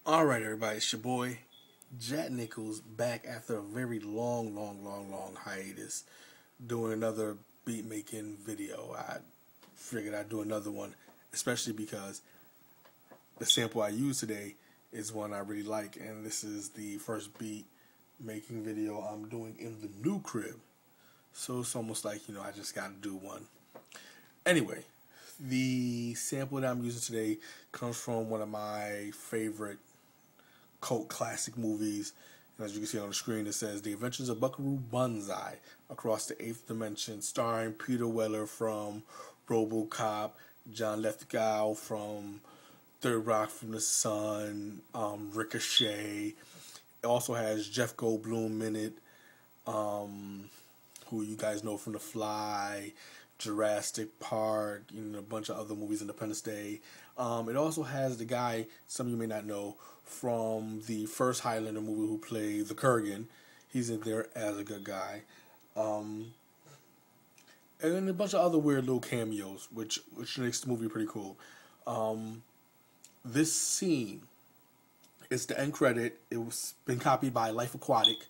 Alright, everybody, it's your boy, Jack Nickelz, back after a very long hiatus, doing another beat making video. I figured I'd do another one, especially because the sample I use today is one I really like, and this is the first beat making video I'm doing in the new crib. So it's almost like, I just gotta do one. Anyway, the sample that I'm using today comes from one of my favorite cult classic movies. And as you can see on the screen, it says The Adventures of Buckaroo Banzai Across the Eighth Dimension, starring Peter Weller from RoboCop, John Lithgow from Third Rock from the Sun, Ricochet. It also has Jeff Goldblum in it, who you guys know from The Fly, Jurassic Park, a bunch of other movies, Independence Day. It also has the guy, some of you may not know, from the first Highlander movie who played the Kurgan. He's in there as a good guy. And then a bunch of other weird little cameos, which makes the movie pretty cool. This scene, it's the end credit. It was been copied by Life Aquatic,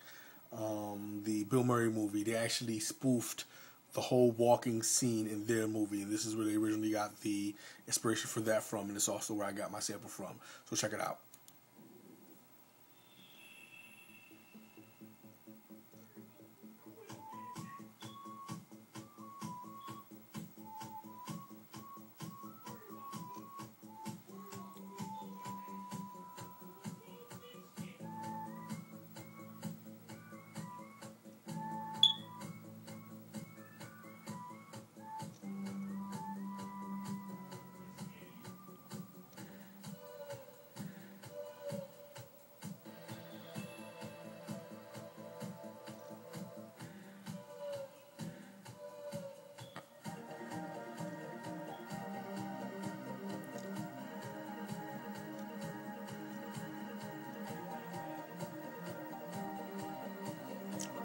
the Bill Murray movie. They actually spoofed the whole walking scene in their movie, and this is where they originally got the inspiration for that from, and it's also where I got my sample from. So check it out.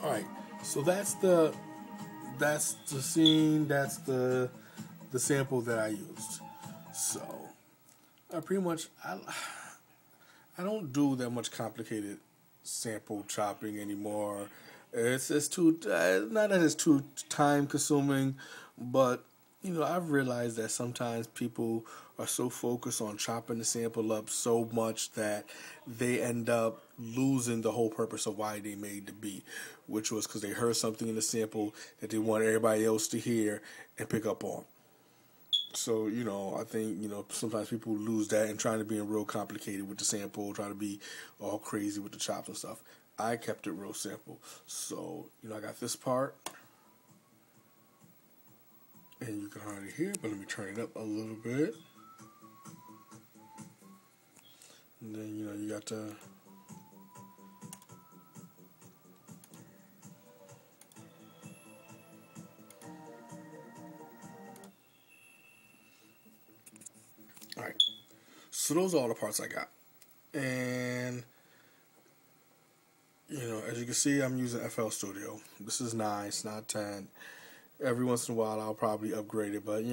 All right, so that's the scene. That's the sample that I used. So I pretty much I don't do that much complicated sample chopping anymore. It's too not that it's too time consuming, but I've realized that sometimes people are so focused on chopping the sample up so much that they end up losing the whole purpose of why they made the beat, which was because they heard something in the sample that they want everybody else to hear and pick up on. So, I think, sometimes people lose that and trying to be real complicated with the sample, trying to be all crazy with the chops and stuff. I kept it real simple. So, I got this part. And you can hardly hear it, but let me turn it up a little bit. And then, you got to... Alright. So those are all the parts I got. And, as you can see, I'm using FL Studio. This is 9, it's not 10. Every once in a while, I'll probably upgrade it, but,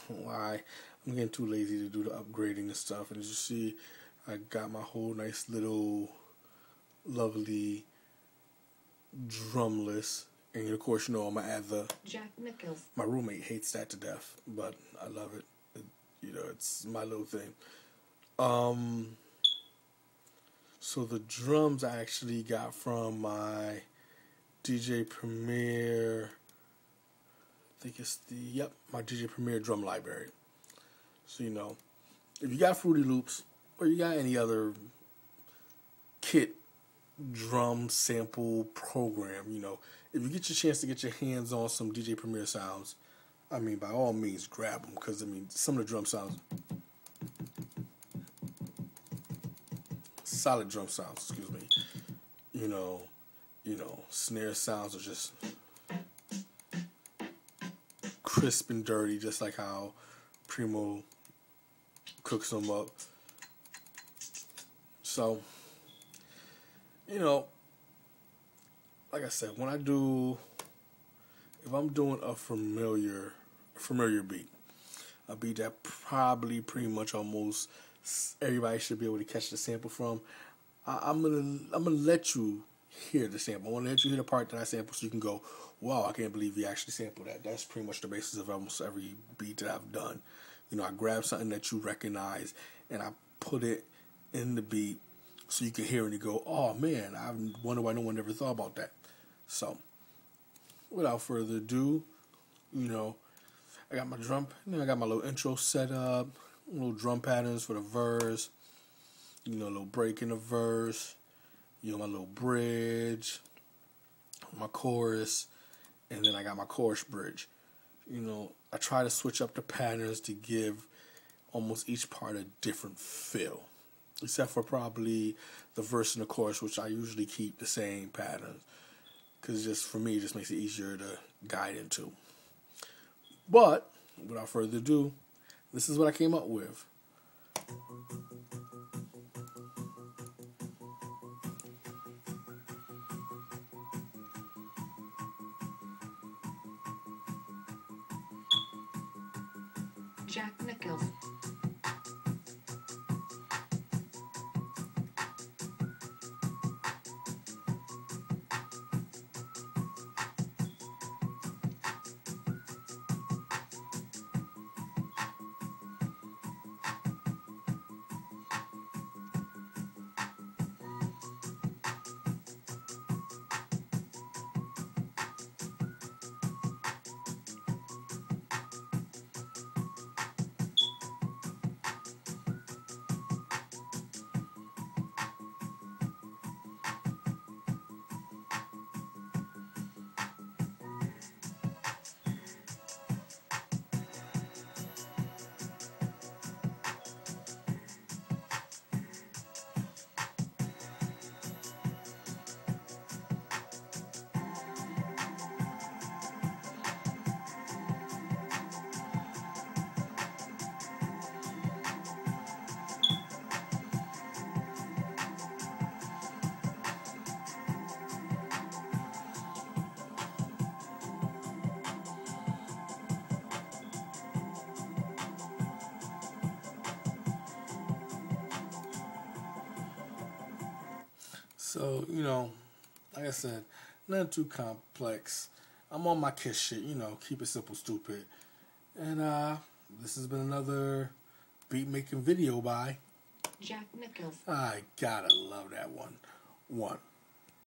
why? I'm getting too lazy to do the upgrading and stuff. And as you see, I got my whole nice little lovely drum list. And, of course, I'm going to add the... Jack Nickelz. My roommate hates that to death, but I love it. It's my little thing. So the drums I actually got from my DJ Premier... I think it's my DJ Premier drum library. So, if you got Fruity Loops or you got any other kit drum sample program, if you get your chance to get your hands on some DJ Premier sounds, by all means, grab them, because, some of the drum sounds, solid drum sounds, excuse me, snare sounds are just crisp and dirty, just like how Primo cooks them up. So, like I said, if I'm doing a familiar beat, a beat that probably pretty much almost everybody should be able to catch the sample from. I'm gonna let you hear the sample. I want to let you hear the part that I sample, so you can go, "Wow, I can't believe he actually sampled that." That's pretty much the basis of almost every beat that I've done. You know, I grab something that you recognize and I put it in the beat so you can hear it and you go, "Oh man, I wonder why no one ever thought about that." So, without further ado, you know, I got my drum, I got my little intro set up, little drum patterns for the verse, you know, a little break in the verse, you know, my little bridge, my chorus, and then I got my chorus bridge. You know, I try to switch up the patterns to give almost each part a different feel, except for probably the verse and the chorus, which I usually keep the same patterns, because just for me, it just makes it easier to guide into. But without further ado, this is what I came up with. Nickelz. So, you know, like I said, nothing too complex. I'm on my Kiss shit, you know, keep it simple, stupid. And this has been another beat making video by Nickelz. I gotta love that one.